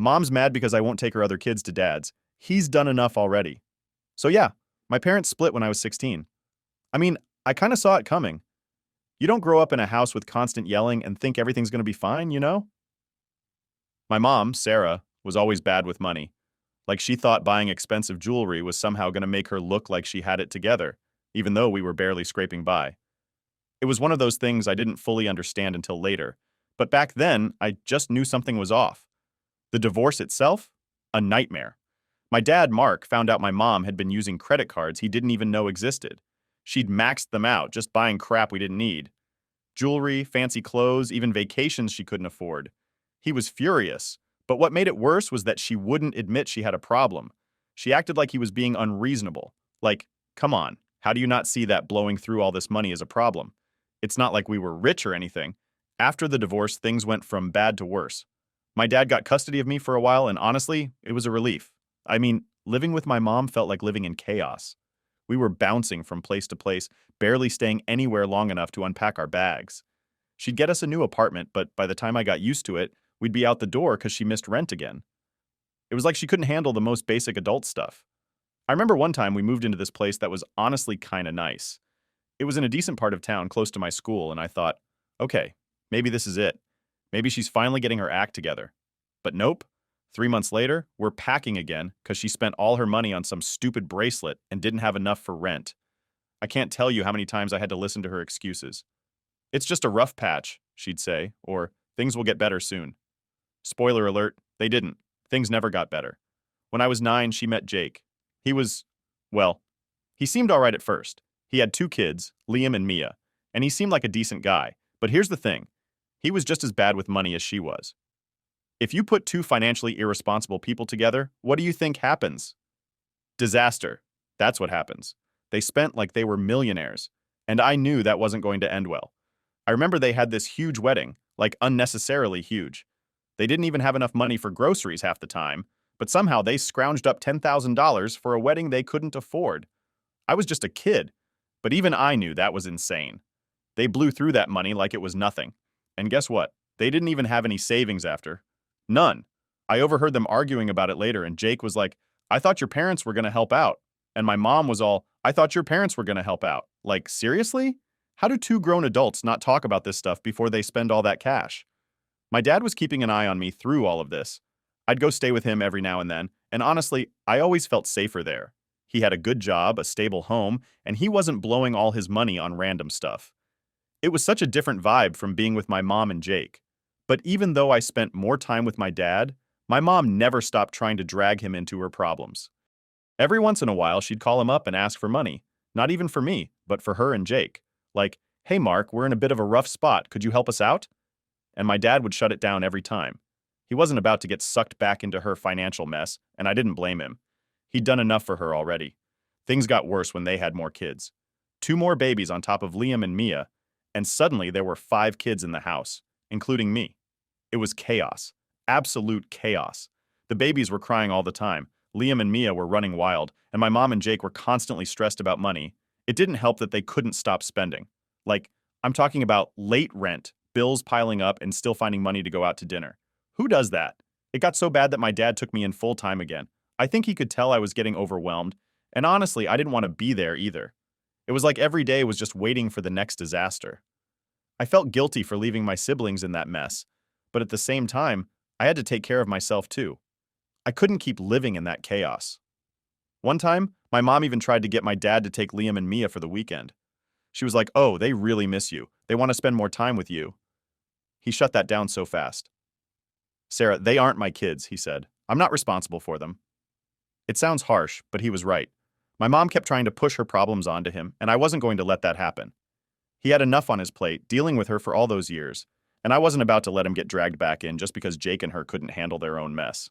Mom's mad because I won't take her other kids to dad's. He's done enough already. So yeah, my parents split when I was 16. I mean, I kind of saw it coming. You don't grow up in a house with constant yelling and think everything's going to be fine, you know? My mom, Sarah, was always bad with money. Like she thought buying expensive jewelry was somehow going to make her look like she had it together, even though we were barely scraping by. It was one of those things I didn't fully understand until later, but back then, I just knew something was off. The divorce itself? A nightmare. My dad, Mark, found out my mom had been using credit cards he didn't even know existed. She'd maxed them out, just buying crap we didn't need. Jewelry, fancy clothes, even vacations she couldn't afford. He was furious, but what made it worse was that she wouldn't admit she had a problem. She acted like he was being unreasonable. Like, come on, how do you not see that blowing through all this money is a problem? It's not like we were rich or anything. After the divorce, things went from bad to worse. My dad got custody of me for a while, and honestly, it was a relief. I mean, living with my mom felt like living in chaos. We were bouncing from place to place, barely staying anywhere long enough to unpack our bags. She'd get us a new apartment, but by the time I got used to it, we'd be out the door because she missed rent again. It was like she couldn't handle the most basic adult stuff. I remember one time we moved into this place that was honestly kind of nice. It was in a decent part of town close to my school, and I thought, okay, maybe this is it. Maybe she's finally getting her act together. But nope. 3 months later, we're packing again because she spent all her money on some stupid bracelet and didn't have enough for rent. I can't tell you how many times I had to listen to her excuses. It's just a rough patch, she'd say, or things will get better soon. Spoiler alert, they didn't. Things never got better. When I was 9, she met Jake. He was, well, he seemed all right at first. He had 2 kids, Liam and Mia, and he seemed like a decent guy. But here's the thing. He was just as bad with money as she was. If you put 2 financially irresponsible people together, what do you think happens? Disaster. That's what happens. They spent like they were millionaires, and I knew that wasn't going to end well. I remember they had this huge wedding, like unnecessarily huge. They didn't even have enough money for groceries half the time, but somehow they scrounged up $10,000 for a wedding they couldn't afford. I was just a kid, but even I knew that was insane. They blew through that money like it was nothing. And guess what? They didn't even have any savings after. None. I overheard them arguing about it later, and Jake was like, I thought your parents were going to help out. And my mom was all, I thought your parents were going to help out. Like, seriously? How do 2 grown adults not talk about this stuff before they spend all that cash? My dad was keeping an eye on me through all of this. I'd go stay with him every now and then, and honestly, I always felt safer there. He had a good job, a stable home, and he wasn't blowing all his money on random stuff. It was such a different vibe from being with my mom and Jake. But even though I spent more time with my dad, my mom never stopped trying to drag him into her problems. Every once in a while, she'd call him up and ask for money. Not even for me, but for her and Jake. Like, hey Mark, we're in a bit of a rough spot, could you help us out? And my dad would shut it down every time. He wasn't about to get sucked back into her financial mess, and I didn't blame him. He'd done enough for her already. Things got worse when they had more kids. 2 more babies on top of Liam and Mia, and suddenly there were 5 kids in the house, including me. It was chaos. Absolute chaos. The babies were crying all the time. Liam and Mia were running wild, and my mom and Jake were constantly stressed about money. It didn't help that they couldn't stop spending. Like, I'm talking about late rent, bills piling up, and still finding money to go out to dinner. Who does that? It got so bad that my dad took me in full time again. I think he could tell I was getting overwhelmed, and honestly, I didn't want to be there either. It was like every day was just waiting for the next disaster. I felt guilty for leaving my siblings in that mess, but at the same time, I had to take care of myself too. I couldn't keep living in that chaos. One time, my mom even tried to get my dad to take Liam and Mia for the weekend. She was like, oh, they really miss you. They want to spend more time with you. He shut that down so fast. Sarah, they aren't my kids, he said. I'm not responsible for them. It sounds harsh, but he was right. My mom kept trying to push her problems onto him, and I wasn't going to let that happen. He had enough on his plate, dealing with her for all those years, and I wasn't about to let him get dragged back in just because Jake and her couldn't handle their own mess.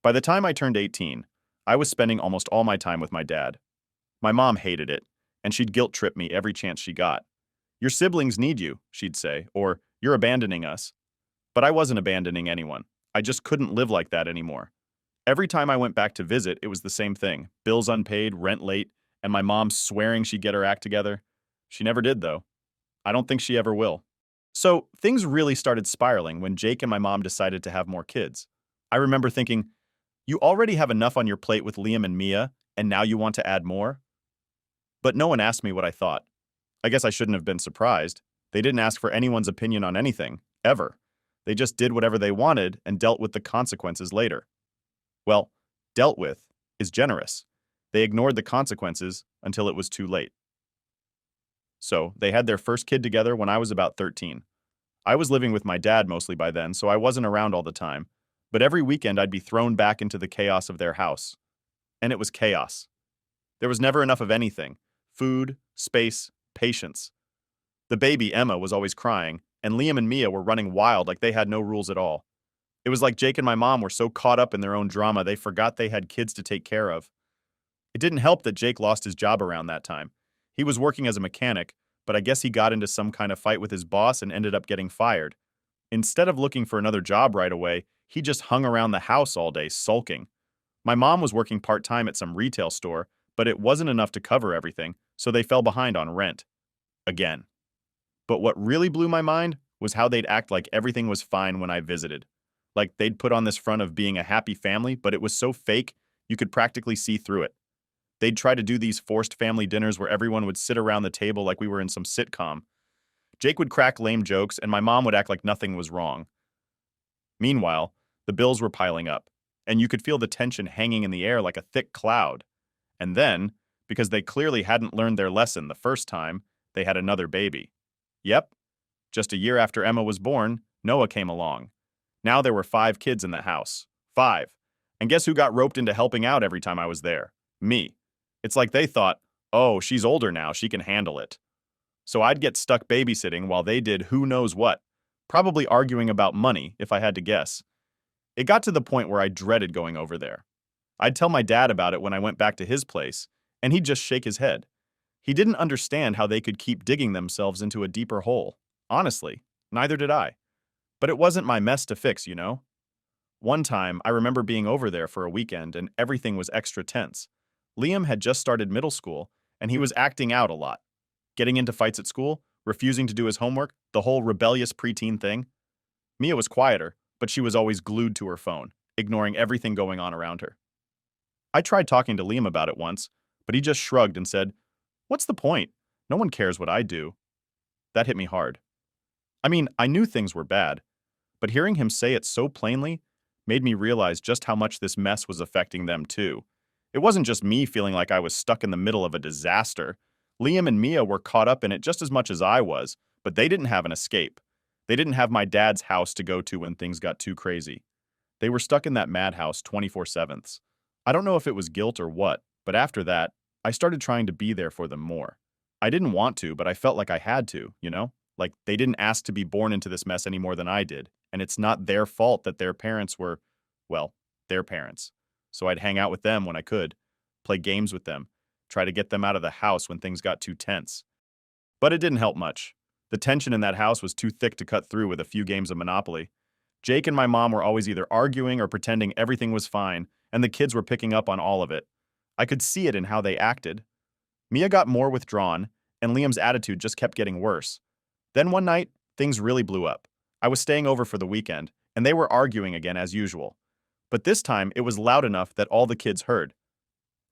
By the time I turned 18, I was spending almost all my time with my dad. My mom hated it, and she'd guilt-trip me every chance she got. Your siblings need you, she'd say, or you're abandoning us. But I wasn't abandoning anyone. I just couldn't live like that anymore. Every time I went back to visit, it was the same thing. Bills unpaid, rent late, and my mom swearing she'd get her act together. She never did, though. I don't think she ever will. So things really started spiraling when Jake and my mom decided to have more kids. I remember thinking, you already have enough on your plate with Liam and Mia, and now you want to add more? But no one asked me what I thought. I guess I shouldn't have been surprised. They didn't ask for anyone's opinion on anything, ever. They just did whatever they wanted and dealt with the consequences later. Well, dealt with is generous. They ignored the consequences until it was too late. So, they had their first kid together when I was about 13. I was living with my dad mostly by then, so I wasn't around all the time. But every weekend I'd be thrown back into the chaos of their house. And it was chaos. There was never enough of anything: food, space, patience. The baby, Emma, was always crying, and Liam and Mia were running wild like they had no rules at all. It was like Jake and my mom were so caught up in their own drama they forgot they had kids to take care of. It didn't help that Jake lost his job around that time. He was working as a mechanic, but I guess he got into some kind of fight with his boss and ended up getting fired. Instead of looking for another job right away, he just hung around the house all day sulking. My mom was working part-time at some retail store, but it wasn't enough to cover everything, so they fell behind on rent. Again. But what really blew my mind was how they'd act like everything was fine when I visited. Like they'd put on this front of being a happy family, but it was so fake, you could practically see through it. They'd try to do these forced family dinners where everyone would sit around the table like we were in some sitcom. Jake would crack lame jokes, and my mom would act like nothing was wrong. Meanwhile, the bills were piling up, and you could feel the tension hanging in the air like a thick cloud. And then, because they clearly hadn't learned their lesson the first time, they had another baby. Yep, just a year after Emma was born, Noah came along. Now there were 5 kids in the house. 5. And guess who got roped into helping out every time I was there? Me. It's like they thought, oh, she's older now, she can handle it. So I'd get stuck babysitting while they did who knows what, probably arguing about money, if I had to guess. It got to the point where I dreaded going over there. I'd tell my dad about it when I went back to his place, and he'd just shake his head. He didn't understand how they could keep digging themselves into a deeper hole. Honestly, neither did I. But it wasn't my mess to fix, you know? One time, I remember being over there for a weekend and everything was extra tense. Liam had just started middle school, and he was acting out a lot. Getting into fights at school, refusing to do his homework, the whole rebellious preteen thing. Mia was quieter, but she was always glued to her phone, ignoring everything going on around her. I tried talking to Liam about it once, but he just shrugged and said, "What's the point? No one cares what I do." That hit me hard. I mean, I knew things were bad, but hearing him say it so plainly made me realize just how much this mess was affecting them too. It wasn't just me feeling like I was stuck in the middle of a disaster. Liam and Mia were caught up in it just as much as I was, but they didn't have an escape. They didn't have my dad's house to go to when things got too crazy. They were stuck in that madhouse 24/7. I don't know if it was guilt or what, but after that, I started trying to be there for them more. I didn't want to, but I felt like I had to, you know? Like they didn't ask to be born into this mess any more than I did, and it's not their fault that their parents were, well, their parents. So I'd hang out with them when I could, play games with them, try to get them out of the house when things got too tense. But it didn't help much. The tension in that house was too thick to cut through with a few games of Monopoly. Jake and my mom were always either arguing or pretending everything was fine, and the kids were picking up on all of it. I could see it in how they acted. Mia got more withdrawn, and Liam's attitude just kept getting worse. Then one night, things really blew up. I was staying over for the weekend, and they were arguing again as usual. But this time, it was loud enough that all the kids heard.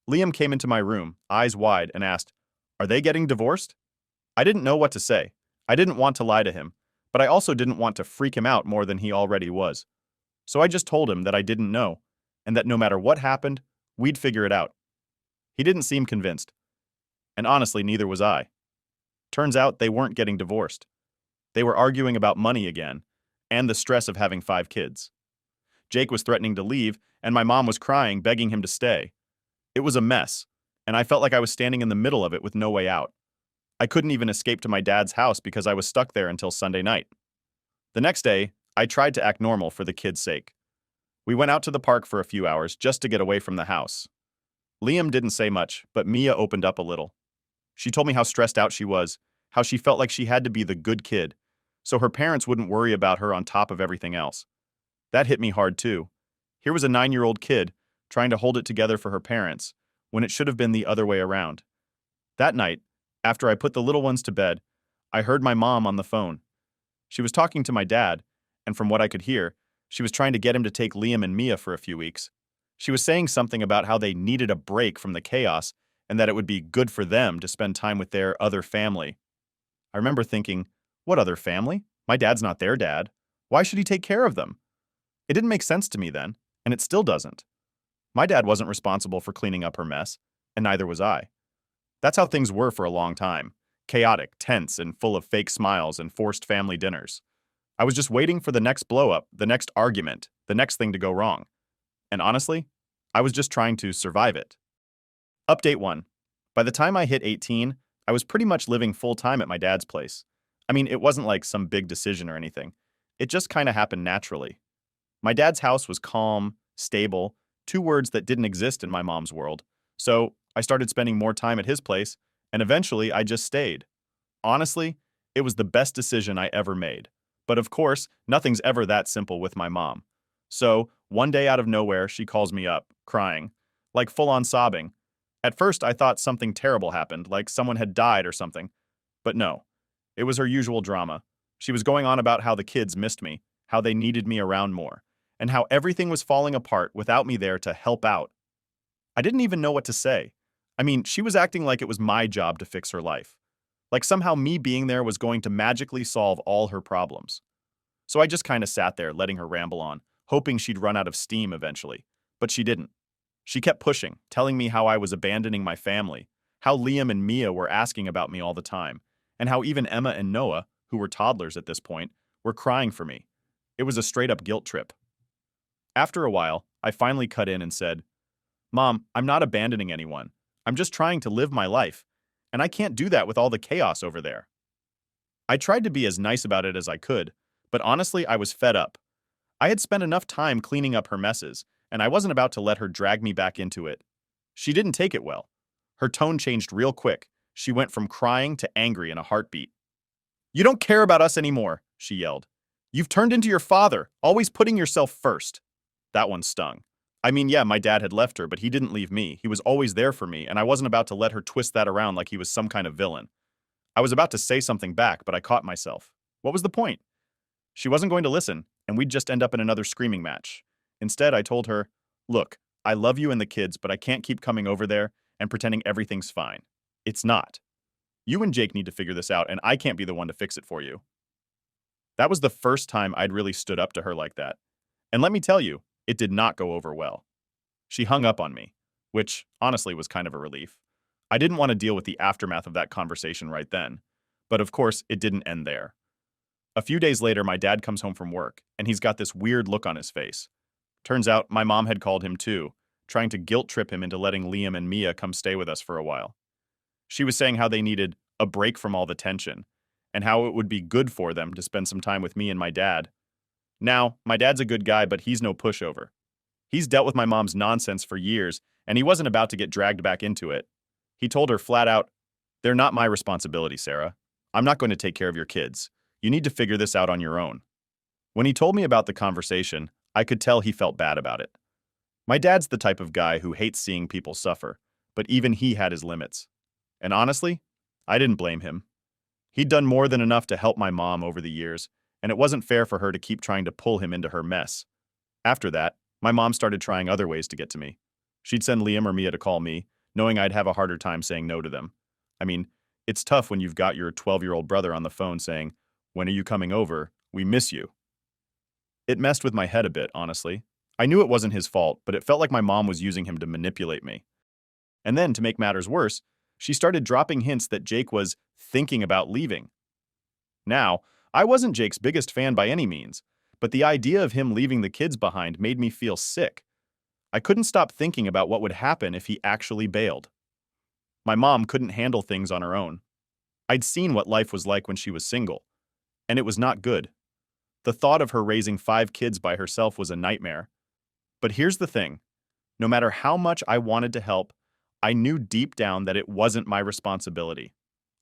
Liam came into my room, eyes wide, and asked, "Are they getting divorced?" I didn't know what to say. I didn't want to lie to him, but I also didn't want to freak him out more than he already was. So I just told him that I didn't know, and that no matter what happened, we'd figure it out. He didn't seem convinced. And honestly, neither was I. Turns out they weren't getting divorced. They were arguing about money again, and the stress of having 5 kids. Jake was threatening to leave, and my mom was crying, begging him to stay. It was a mess, and I felt like I was standing in the middle of it with no way out. I couldn't even escape to my dad's house because I was stuck there until Sunday night. The next day, I tried to act normal for the kids' sake. We went out to the park for a few hours just to get away from the house. Liam didn't say much, but Mia opened up a little. She told me how stressed out she was, how she felt like she had to be the good kid, so her parents wouldn't worry about her on top of everything else. That hit me hard too. Here was a 9-year-old kid trying to hold it together for her parents, when it should have been the other way around. That night, after I put the little ones to bed, I heard my mom on the phone. She was talking to my dad, and from what I could hear, She was trying to get him to take Liam and Mia for a few weeks. She was saying something about how they needed a break from the chaos and that it would be good for them to spend time with their other family. I remember thinking, what other family? My dad's not their dad. Why should he take care of them? It didn't make sense to me then, and it still doesn't. My dad wasn't responsible for cleaning up her mess, and neither was I. That's how things were for a long time. Chaotic, tense, and full of fake smiles and forced family dinners. I was just waiting for the next blow-up, the next argument, the next thing to go wrong. And honestly, I was just trying to survive it. Update 1. By the time I hit 18, I was pretty much living full-time at my dad's place. I mean, it wasn't like some big decision or anything. It just kind of happened naturally. My dad's house was calm, stable, two words that didn't exist in my mom's world. So I started spending more time at his place, and eventually I just stayed. Honestly, it was the best decision I ever made. But of course, nothing's ever that simple with my mom. So, one day out of nowhere, she calls me up, crying, like full-on sobbing. At first, I thought something terrible happened, like someone had died or something. But no, it was her usual drama. She was going on about how the kids missed me, how they needed me around more, and how everything was falling apart without me there to help out. I didn't even know what to say. I mean, she was acting like it was my job to fix her life. Like somehow me being there was going to magically solve all her problems. So I just kind of sat there, letting her ramble on, hoping she'd run out of steam eventually. But she didn't. She kept pushing, telling me how I was abandoning my family, how Liam and Mia were asking about me all the time, and how even Emma and Noah, who were toddlers at this point, were crying for me. It was a straight-up guilt trip. After a while, I finally cut in and said, "Mom, I'm not abandoning anyone. I'm just trying to live my life, and I can't do that with all the chaos over there." I tried to be as nice about it as I could, but honestly, I was fed up. I had spent enough time cleaning up her messes, and I wasn't about to let her drag me back into it. She didn't take it well. Her tone changed real quick. She went from crying to angry in a heartbeat. "You don't care about us anymore," she yelled. "You've turned into your father, always putting yourself first." That one stung. I mean, yeah, my dad had left her, but he didn't leave me. He was always there for me, and I wasn't about to let her twist that around like he was some kind of villain. I was about to say something back, but I caught myself. What was the point? She wasn't going to listen, and we'd just end up in another screaming match. Instead, I told her, "Look, I love you and the kids, but I can't keep coming over there and pretending everything's fine. It's not. You and Jake need to figure this out, and I can't be the one to fix it for you." That was the first time I'd really stood up to her like that. And let me tell you, it did not go over well. She hung up on me, which honestly was kind of a relief. I didn't want to deal with the aftermath of that conversation right then. But of course, it didn't end there. A few days later, my dad comes home from work, and he's got this weird look on his face. Turns out my mom had called him too, trying to guilt trip him into letting Liam and Mia come stay with us for a while. She was saying how they needed a break from all the tension, and how it would be good for them to spend some time with me and my dad. Now, my dad's a good guy, but he's no pushover. He's dealt with my mom's nonsense for years, and he wasn't about to get dragged back into it. He told her flat out, "They're not my responsibility, Sarah. I'm not going to take care of your kids. You need to figure this out on your own." When he told me about the conversation, I could tell he felt bad about it. My dad's the type of guy who hates seeing people suffer, but even he had his limits. And honestly, I didn't blame him. He'd done more than enough to help my mom over the years, and it wasn't fair for her to keep trying to pull him into her mess. After that, my mom started trying other ways to get to me. She'd send Liam or Mia to call me, knowing I'd have a harder time saying no to them. I mean, it's tough when you've got your 12-year-old brother on the phone saying, "When are you coming over? We miss you." It messed with my head a bit, honestly. I knew it wasn't his fault, but it felt like my mom was using him to manipulate me. And then, to make matters worse, she started dropping hints that Jake was thinking about leaving. Now, I wasn't Jake's biggest fan by any means, but the idea of him leaving the kids behind made me feel sick. I couldn't stop thinking about what would happen if he actually bailed. My mom couldn't handle things on her own. I'd seen what life was like when she was single, and it was not good. The thought of her raising 5 kids by herself was a nightmare. But here's the thing. No matter how much I wanted to help, I knew deep down that it wasn't my responsibility.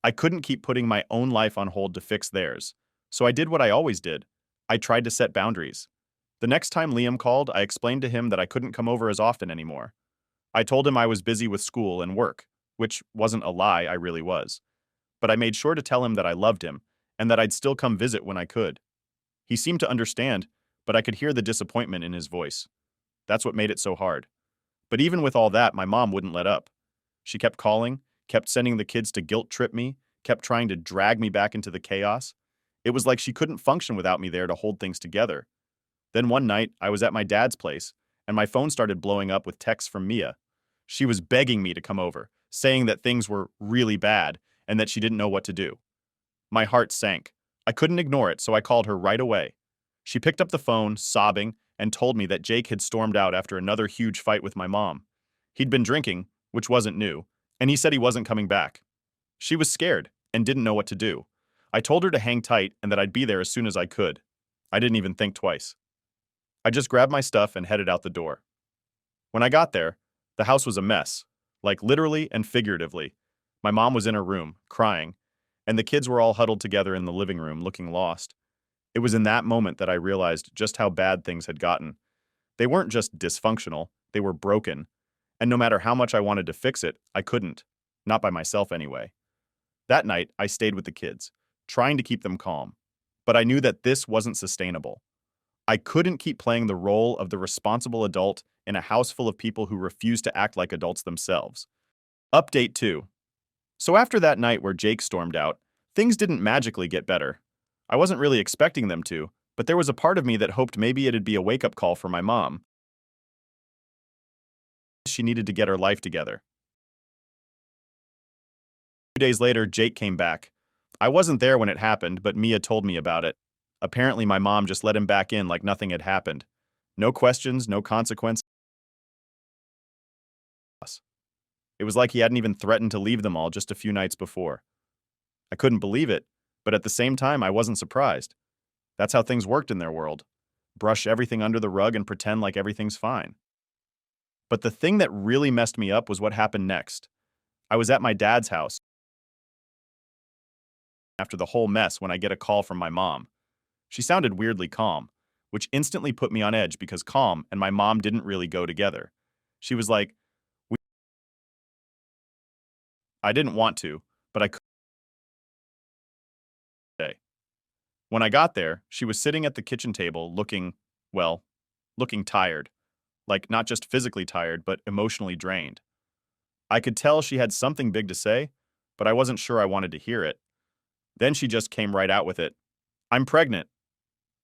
I couldn't keep putting my own life on hold to fix theirs. So I did what I always did. I tried to set boundaries. The next time Liam called, I explained to him that I couldn't come over as often anymore. I told him I was busy with school and work, which wasn't a lie, I really was. But I made sure to tell him that I loved him, and that I'd still come visit when I could. He seemed to understand, but I could hear the disappointment in his voice. That's what made it so hard. But even with all that, my mom wouldn't let up. She kept calling, kept sending the kids to guilt trip me, kept trying to drag me back into the chaos. It was like she couldn't function without me there to hold things together. Then one night, I was at my dad's place, and my phone started blowing up with texts from Mia. She was begging me to come over, saying that things were really bad and that she didn't know what to do. My heart sank. I couldn't ignore it, so I called her right away. She picked up the phone, sobbing, and told me that Jake had stormed out after another huge fight with my mom. He'd been drinking, which wasn't new, and he said he wasn't coming back. She was scared and didn't know what to do. I told her to hang tight and that I'd be there as soon as I could. I didn't even think twice. I just grabbed my stuff and headed out the door. When I got there, the house was a mess, like literally and figuratively. My mom was in her room, crying, and the kids were all huddled together in the living room, looking lost. It was in that moment that I realized just how bad things had gotten. They weren't just dysfunctional, they were broken. And no matter how much I wanted to fix it, I couldn't. Not by myself, anyway. That night, I stayed with the kids, trying to keep them calm. But I knew that this wasn't sustainable. I couldn't keep playing the role of the responsible adult in a house full of people who refuse to act like adults themselves. Update 2. So after that night where Jake stormed out, things didn't magically get better. I wasn't really expecting them to, but there was a part of me that hoped maybe it'd be a wake-up call for my mom. She needed to get her life together. 2 days later, Jake came back. I wasn't there when it happened, but Mia told me about it. Apparently, my mom just let him back in like nothing had happened. No questions, no consequences. It was like he hadn't even threatened to leave them all just a few nights before. I couldn't believe it, but at the same time, I wasn't surprised. That's how things worked in their world. Brush everything under the rug and pretend like everything's fine. But the thing that really messed me up was what happened next. I was at my dad's house after the whole mess when I get a call from my mom. She sounded weirdly calm, which instantly put me on edge because calm and my mom didn't really go together. She was like, I didn't want to, but I could say. When I got there, she was sitting at the kitchen table looking, well, looking tired. Like not just physically tired, but emotionally drained. I could tell she had something big to say, but I wasn't sure I wanted to hear it. Then she just came right out with it. I'm pregnant.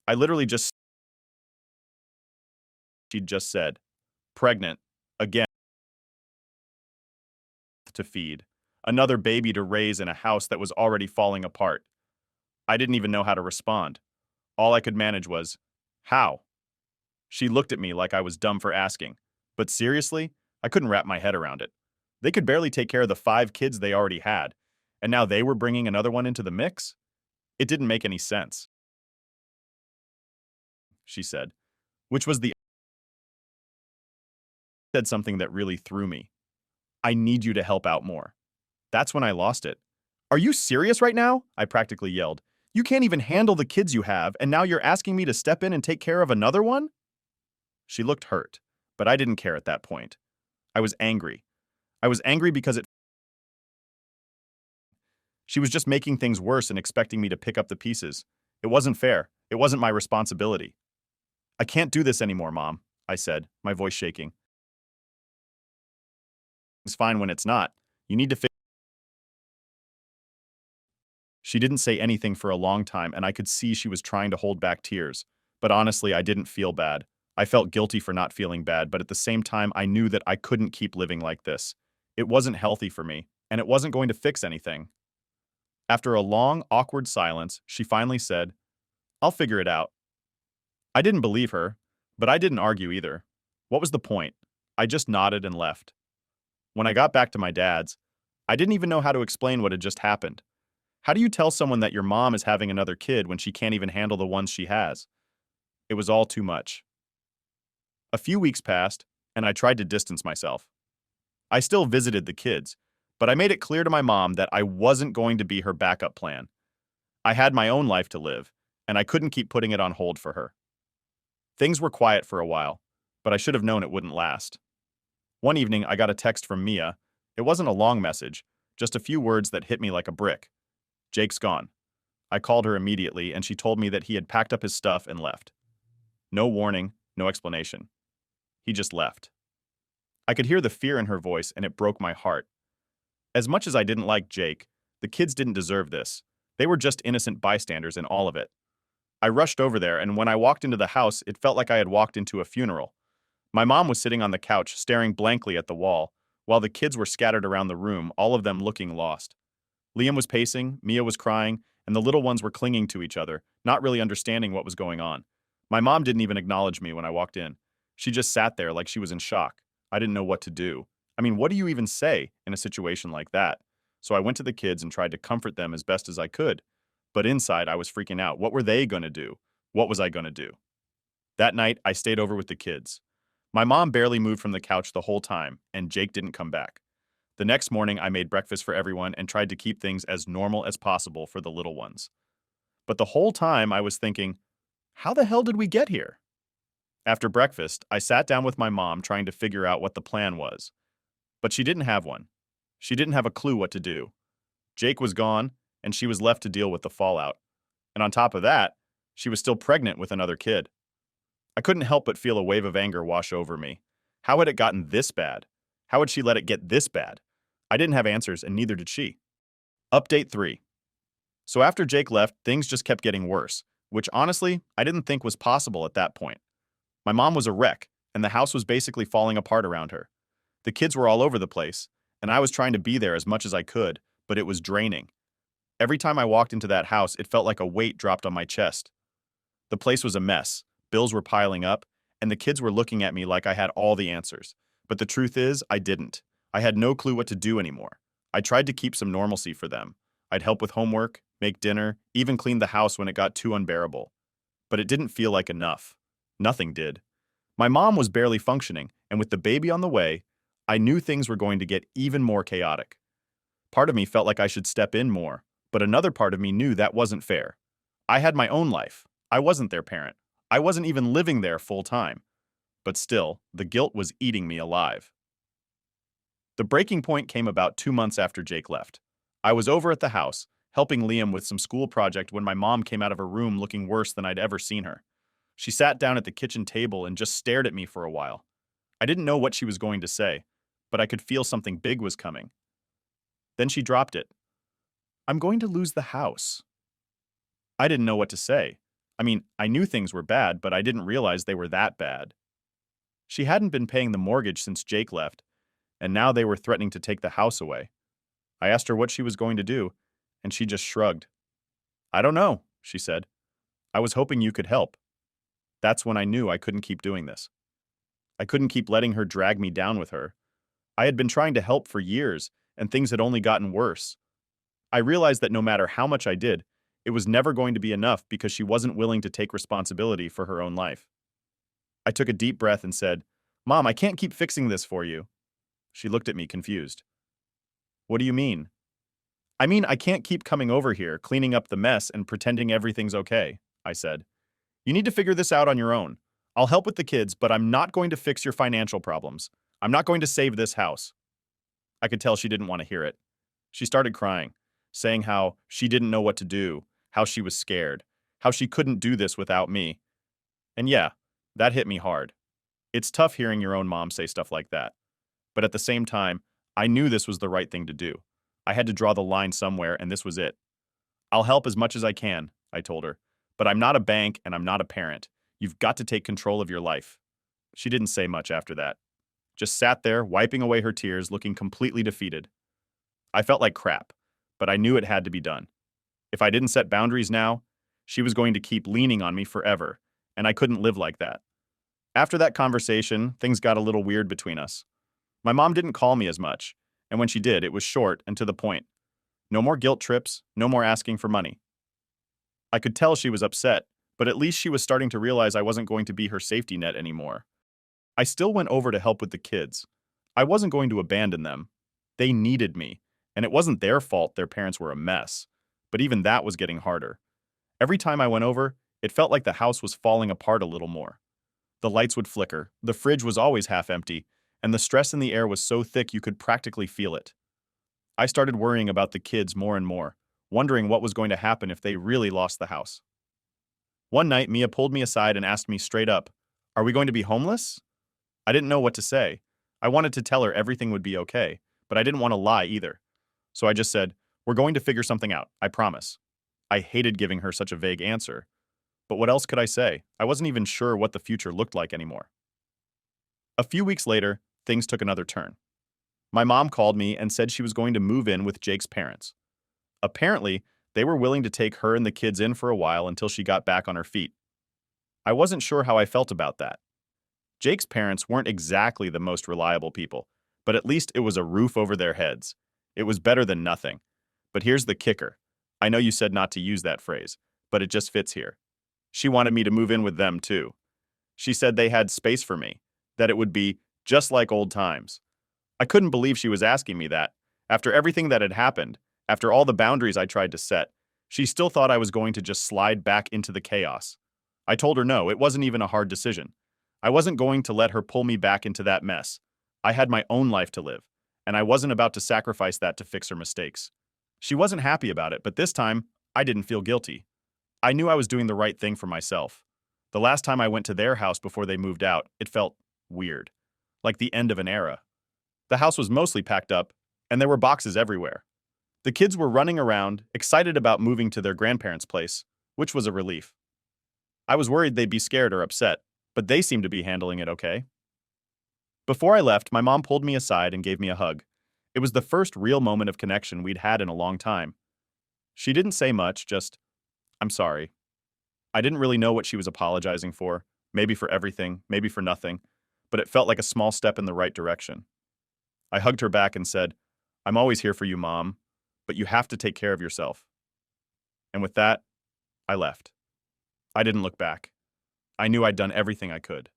I literally just, she'd just said, pregnant, again, to feed. Another baby to raise in a house that was already falling apart. I didn't even know how to respond. All I could manage was, how? She looked at me like I was dumb for asking. But seriously, I couldn't wrap my head around it. They could barely take care of the 5 kids they already had, and now they were bringing another one into the mix? It didn't make any sense. She said, which was the said something that really threw me. I need you to help out more. That's when I lost it. Are you serious right now? I practically yelled. You can't even handle the kids you have, and now you're asking me to step in and take care of another one? She looked hurt, but I didn't care at that point. I was angry. I was angry because she was just making things worse and expecting me to pick up the pieces. It wasn't fair. It wasn't my responsibility. I can't do this anymore, Mom, I said, my voice shaking. It's fine when it's not. You need to fix. She didn't say anything for a long time, and I could see she was trying to hold back tears. But honestly, I didn't feel bad. I felt guilty for not feeling bad, but at the same time, I knew that I couldn't keep living like this. It wasn't healthy for me, and it wasn't going to fix anything. After a long, awkward silence, she finally said, I'll figure it out. I didn't believe her, but I didn't argue either. What was the point? I just nodded and left. When I got back to my dad's, I didn't even know how to explain what had just happened. How do you tell someone that your mom is having another kid when she can't even handle the ones she has? It was all too much. A few weeks passed, and I tried to distance myself. I still visited the kids, but I made it clear to my mom that I wasn't going to be her backup plan. I had my own life to live, and I couldn't keep putting it on hold for her. Things were quiet for a while, but I should have known it wouldn't last. One evening, I got a text from Mia. It wasn't a long message, just a few words that hit me like a brick. Jake's gone. I called her immediately, and she told me that he had packed up his stuff and left. No warning, no explanation. He just left. I could hear the fear in her voice, and it broke my heart. As much as I didn't like Jake, the kids didn't deserve this. They were just innocent bystanders in all of it. I rushed over there, and when I walked into the house, it felt like I had walked into a funeral. My mom was sitting on the couch, staring blankly at the wall, while the kids were scattered around the room, all of them looking lost. Liam was pacing, Mia was crying, and the little ones were clinging to each other, not really understanding what was going on. My mom didn't even acknowledge me when I walked in. She just sat there like she was in shock. I didn't know what to do. I mean, what do you even say in a situation like that? So I went to the kids and tried to comfort them as best as I could. But inside, I was freaking out. What were they going to do? What was I going to do? That night, I stayed over with the kids. My mom barely moved from the couch the whole time, and Jake didn't come back. The next morning, I made breakfast for everyone and tried to keep things as normal as possible for the little ones. But the whole time, I was thinking, how the hell did we get here? After breakfast, I sat down with my mom trying to figure out what the plan was. But she didn't have one. She didn't have a clue what to do. Jake was gone, and she was left to deal with the fallout. And on top of that, she was still pregnant with another kid. I couldn't help but feel a wave of anger wash over me. How had it gotten this bad? How had she let it get this bad? I didn't have answers, and neither did she. Update 3. So after Jake left, things just kept getting worse, which honestly, I didn't think was possible at that point. My mom was a wreck, and the house was basically falling apart around her. The kids were all over the place, and I was trying to be there as much as I could, but it was draining. Every time I walked into that house, it felt like a weight dropped on my chest. The place was a mess, bills were piling up, and the kids were looking at me like I had all the answers. But the truth is, I didn't. I had no clue what to do anymore. I tried to keep some normalcy for them. I'd help with homework, make dinner, even clean the house when it got too unbearable. But it didn't feel like enough. Nothing did. My mom was barely functioning, and with the baby on the way, I knew things were going to get even more chaotic. Part of me felt like I should step in more, but another part of me knew that wasn't fair. I had my own life. I wasn't their parent. I wasn't even living there full time. But still, the guilt was eating me alive. The breaking point came about 2 months after Jake left. I was over at the house, helping Liam with some school project when my mom came out of her room looking worse than I'd ever seen her. She sat down at the kitchen table and just stared at me for a while. I didn't know what she was going to say, but I could feel something big was coming. Then she dropped it. I'm going to lose the house. I didn't know what to say. I mean, I knew things were bad, but I didn't realize they were that bad. She hadn't been paying the mortgage since Jake left, and now they were threatening to take the house away. I asked her what she was going to do, and she just shrugged. I don't know, she said. I was hoping you could help. That's when I knew I couldn't keep doing this. I couldn't keep letting her drag me down with her. I had been trying to help for years, and things had only gotten worse. I realized that no matter how much I did, it was never going to be enough because she wasn't willing to take responsibility for her own life. I took a deep breath and said, Mom, I can't keep fixing this for you. She looked at me confused. What do you mean? I mean, I can't keep coming over here, cleaning up the mess and pretending everything's okay, I said. You need to figure this out on your own. I'll help with the kids, but I'm not going to fix your financial problems. I'm not going to save this house. I could tell she didn't want to hear it. She started crying, saying how she didn't know what to do, how she was scared, how she couldn't do this without me. And yeah, that hit me hard. It's tough hearing your own mom say stuff like that. But at the same time, I knew this was the right thing to do. I had to draw the line somewhere, and this was it. I'll help as much as I can, I told her. But I'm not a bank and I'm not a parent. You've got to take control of your life. She didn't say much after that. Just sat there, wiping away her tears, looking completely defeated. I felt like crap, but I knew it had to be done. If I didn't set boundaries now, she was going to keep leaning on me forever, and I couldn't live like that. After that conversation, things got a little weird between us. My mom didn't call me as much, and when she did, it was short and to the point. No more guilt trips, no more asking for money. I could tell she was upset, but at least she was starting to realize I wasn't going to be her safety net anymore. I still went over to help with the kids. I wasn't going to abandon them. They needed me, and it wasn't their fault their parents were a mess. But even that was getting harder. Every time I went over, it felt like the house was falling apart a little more. The lights would flicker, the fridge was always half empty, and the stress in the air was so thick you could practically feel it. I started worrying about the kids more and more, wondering what was going to happen if they really lost the house. One night, Mia pulled me aside and asked me straight up, "Are we going to be homeless?" I didn't know what to say. I wanted to tell her everything would be okay, but I didn't want to lie either. So I just said, "We're going to figure something out, I promise." I hated giving her such a vague answer. But what else could I say? I wasn't even sure what the future looked like anymore. A few weeks later, things took another turn. My mom called me and said she was going to move in with Jake's parents. Apparently, they were willing to take her and the kids in for a while until she got back on her feet. I wasn't sure how I felt about that. Jake's parents weren't exactly the most reliable people, but at least it was a roof over their heads. It was better than nothing. But here's the kicker. I know you said not to use that phrase, but it just fits here. She wanted me to move in with them too. She said they had space for me, that it would be just like old times. I couldn't believe she was asking me that. After everything that had happened, after all the boundaries I tried to set, she still thought I was going to just slide back into the chaos. I told her no, it wasn't even a hard decision. I wasn't going to let her pull me back into that mess. I had my own life to live, and I wasn't about to sacrifice that to fix her mistakes. She wasn't happy about it, but this time, I didn't feel guilty. I knew I was doing the right thing for myself. The last time I went to their house before they moved out, it felt weird, like the end of an era. The house was mostly packed up, and there were boxes everywhere. The kids were running around, excited about moving to their grandparents' place, which was a relief. I was worried they'd be scared or upset, but they seemed to be handling it okay. Before I left, my mom pulled me aside and gave me a hug. It was the first real moment of connection we'd had in a long time. She didn't say much, just, "I'm sorry." I didn't really know what she was apologizing for, maybe for everything, maybe for nothing, but it felt like a small step in the right direction. I hugged her back and said, "I'm always here for you, Mom, but you have to take care of yourself." And with that, I left. I didn't look back. I knew I'd done everything I could.